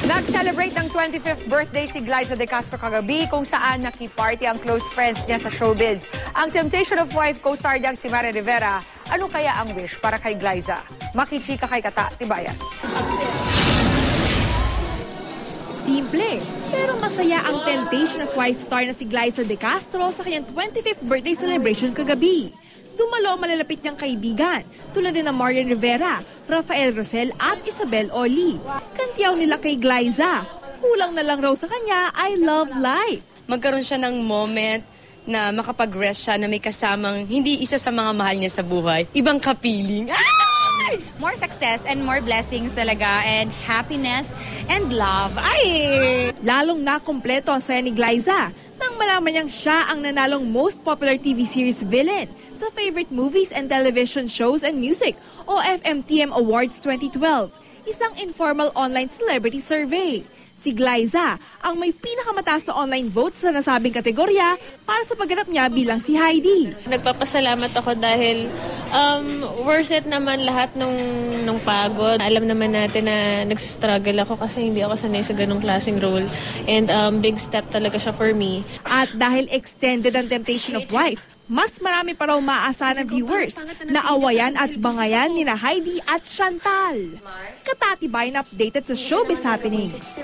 Nag-celebrate ng 25th birthday si Glyza De Castro kagabi kung saan nakiparty ang close friends niya sa showbiz. Ang Temptation of Wife co-star niyang si Mare Rivera, ano kaya ang wish para kay Glyza? Makichika kay Kata Tibayan. Simple, pero masaya ang Temptation of Wife star na si Glyza De Castro sa kanyang 25th birthday celebration kagabi. Dumalo ang malalapit niyang kaibigan, tulad din ng Marian Rivera, Rafael Rosel at Isabel Oli. Kantiyaw nila kay Glyza. Kulang na lang raw sa kanya, I love life. Magkaroon siya ng moment na makapag-rest siya na may kasamang hindi isa sa mga mahal niya sa buhay. Ibang kapiling. More success and more blessings talaga and happiness and love. Ay! Lalong nakumpleto ang saya ni Glyza nang malaman niyang siya ang nanalong most popular TV series villain sa favorite movies and television shows and music o FMTM Awards 2012, isang informal online celebrity survey. Si Glyza ang may pinakamataas na online votes sa nasabing kategorya para sa pagganap niya bilang si Heidi. Nagpapasalamat ako dahil worth it naman lahat nung pagod. Alam naman natin na nagsistruggle ako kasi hindi ako sanay sa ganong klaseng role. And big step talaga siya for me. At dahil extended ang Temptation of Wife, mas marami pa raw maaasahan ng viewers na awayan at bangayan nina Heidi at Chantal. Katatibay na updated sa showbiz happenings.